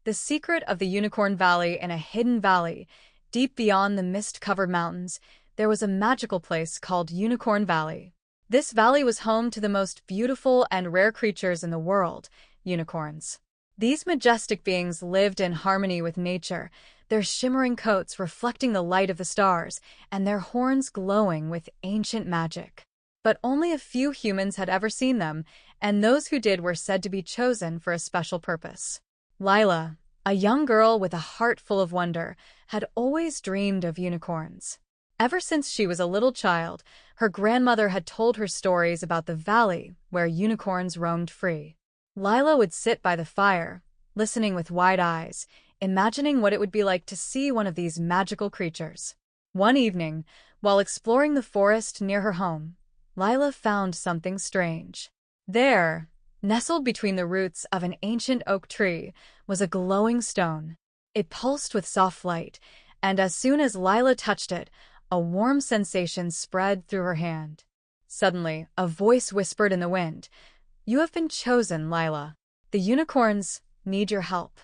The secret of the Unicorn Valley. In a hidden valley, deep beyond the mist-covered mountains, there was a magical place called Unicorn Valley. This valley was home to the most beautiful and rare creatures in the world, unicorns. These majestic beings lived in harmony with nature, their shimmering coats reflecting the light of the stars, and their horns glowing with ancient magic. But only a few humans had ever seen them, and those who did were said to be chosen for a special purpose. Lila, a young girl with a heart full of wonder, had always dreamed of unicorns. Ever since she was a little child, her grandmother had told her stories about the valley where unicorns roamed free. Lila would sit by the fire, listening with wide eyes, imagining what it would be like to see one of these magical creatures. One evening, while exploring the forest near her home, Lila found something strange. There, nestled between the roots of an ancient oak tree, was a glowing stone. It pulsed with soft light, and as soon as Lila touched it, a warm sensation spread through her hand. Suddenly, a voice whispered in the wind, "You have been chosen, Lila. The unicorns need your help."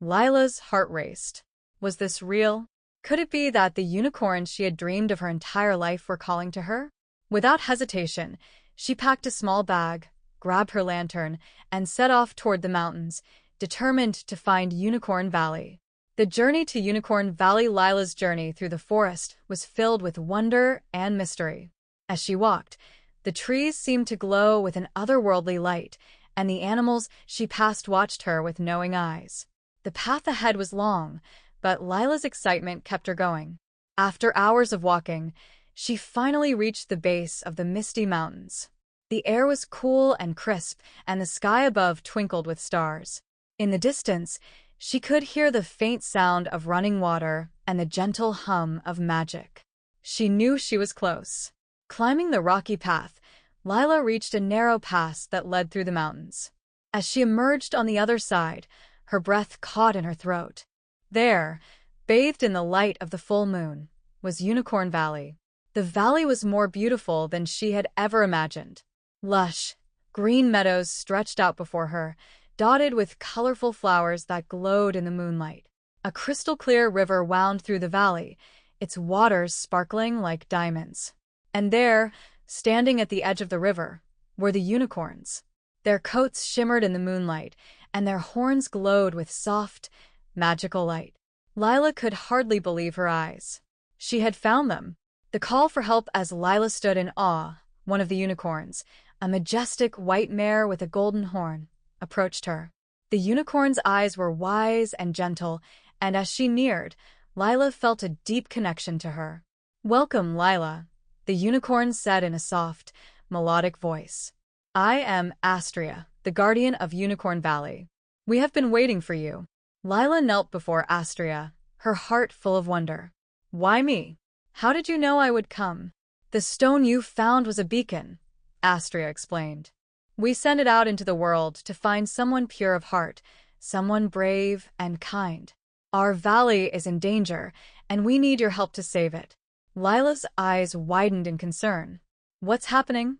Lila's heart raced. Was this real? Could it be that the unicorns she had dreamed of her entire life were calling to her? Without hesitation, she packed a small bag, grabbed her lantern, and set off toward the mountains, determined to find Unicorn Valley. The journey to Unicorn Valley. Lila's journey through the forest was filled with wonder and mystery. As she walked, the trees seemed to glow with an otherworldly light, and the animals she passed watched her with knowing eyes. The path ahead was long, but Lila's excitement kept her going. After hours of walking, she finally reached the base of the misty mountains. The air was cool and crisp, and the sky above twinkled with stars. In the distance, she could hear the faint sound of running water and the gentle hum of magic. She knew she was close. Climbing the rocky path, Lila reached a narrow pass that led through the mountains. As she emerged on the other side, her breath caught in her throat. There, bathed in the light of the full moon, was Unicorn Valley. The valley was more beautiful than she had ever imagined. Lush, green meadows stretched out before her, dotted with colorful flowers that glowed in the moonlight. A crystal-clear river wound through the valley, its waters sparkling like diamonds. And there, standing at the edge of the river, were the unicorns. Their coats shimmered in the moonlight, and their horns glowed with soft, magical light. Lila could hardly believe her eyes. She had found them. The call for help. As Lila stood in awe, one of the unicorns, a majestic white mare with a golden horn, approached her. The unicorn's eyes were wise and gentle, and as she neared, Lila felt a deep connection to her. "Welcome, Lila," the unicorn said in a soft, melodic voice. "I am Astria, the guardian of Unicorn Valley. We have been waiting for you." Lila knelt before Astria, her heart full of wonder. "Why me? How did you know I would come?" "The stone you found was a beacon," Astria explained. "We sent it out into the world to find someone pure of heart, someone brave and kind. Our valley is in danger, and we need your help to save it." Lila's eyes widened in concern. "What's happening?"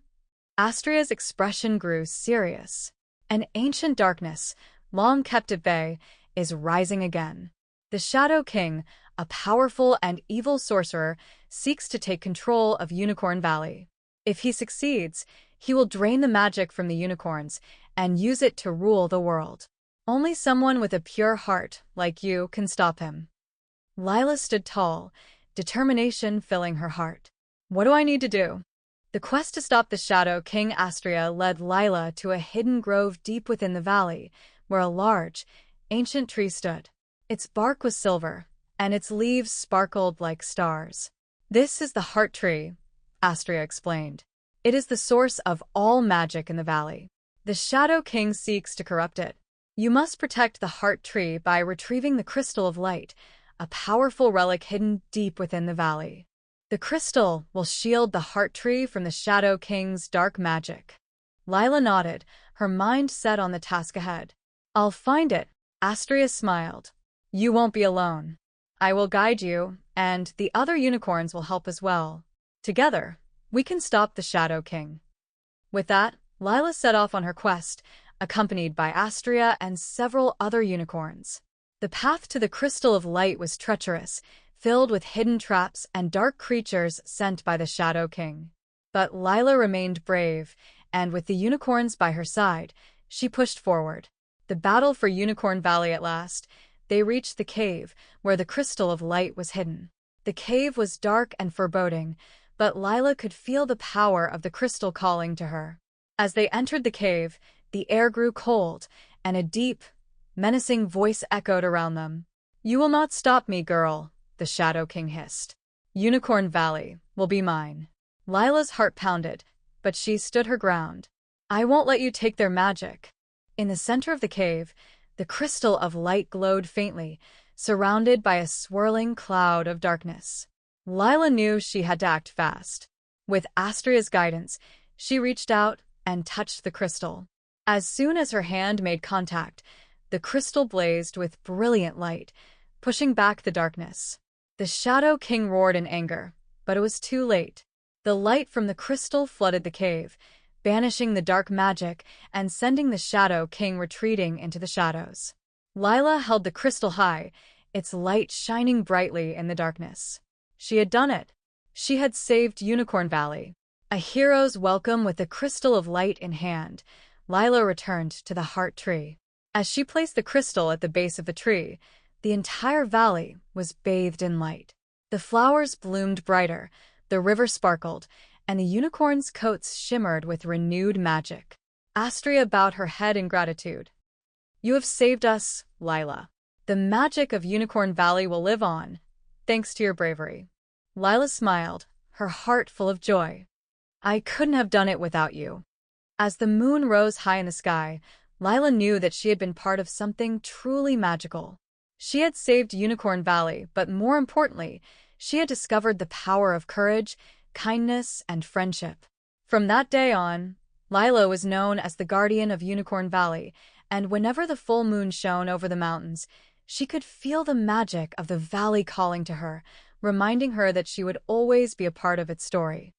Astria's expression grew serious. "An ancient darkness, long kept at bay, is rising again. The Shadow King, a powerful and evil sorcerer, seeks to take control of Unicorn Valley. If he succeeds, he will drain the magic from the unicorns and use it to rule the world. Only someone with a pure heart like you can stop him." Lila stood tall, determination filling her heart. "What do I need to do?" The quest to stop the Shadow King. Astria led Lila to a hidden grove deep within the valley, where a large, ancient tree stood. Its bark was silver, and its leaves sparkled like stars. "This is the heart tree," Astria explained. "It is the source of all magic in the valley. The Shadow King seeks to corrupt it. You must protect the heart tree by retrieving the Crystal of Light, a powerful relic hidden deep within the valley. The crystal will shield the heart tree from the Shadow King's dark magic." Lila nodded, her mind set on the task ahead. "I'll find it," Astria smiled. "You won't be alone. I will guide you, and the other unicorns will help as well. Together, we can stop the Shadow King." With that, Lila set off on her quest, accompanied by Astria and several other unicorns. The path to the Crystal of Light was treacherous, filled with hidden traps and dark creatures sent by the Shadow King. But Lila remained brave, and with the unicorns by her side, she pushed forward. The battle for Unicorn Valley at last. They reached the cave, where the Crystal of Light was hidden. The cave was dark and foreboding, but Lila could feel the power of the crystal calling to her. As they entered the cave, the air grew cold, and a deep, menacing voice echoed around them. "You will not stop me, girl," the Shadow King hissed. "Unicorn Valley will be mine." Lila's heart pounded, but she stood her ground. "I won't let you take their magic." In the center of the cave, the Crystal of Light glowed faintly, surrounded by a swirling cloud of darkness. Lila knew she had to act fast. With Astria's guidance, she reached out and touched the crystal. As soon as her hand made contact, the crystal blazed with brilliant light, pushing back the darkness. The Shadow King roared in anger, but it was too late. The light from the crystal flooded the cave, banishing the dark magic and sending the Shadow King retreating into the shadows. Lila held the crystal high, its light shining brightly in the darkness. She had done it. She had saved Unicorn Valley. A hero's welcome with the Crystal of Light in hand, Lila returned to the Heart Tree. As she placed the crystal at the base of the tree, the entire valley was bathed in light. The flowers bloomed brighter, the river sparkled, and the unicorns' coats shimmered with renewed magic. Astria bowed her head in gratitude. "You have saved us, Lila. The magic of Unicorn Valley will live on, thanks to your bravery." Lila smiled, her heart full of joy. "I couldn't have done it without you." As the moon rose high in the sky, Lila knew that she had been part of something truly magical. She had saved Unicorn Valley, but more importantly, she had discovered the power of courage, kindness, and friendship. From that day on, Lila was known as the guardian of Unicorn Valley, and whenever the full moon shone over the mountains, she could feel the magic of the valley calling to her, reminding her that she would always be a part of its story.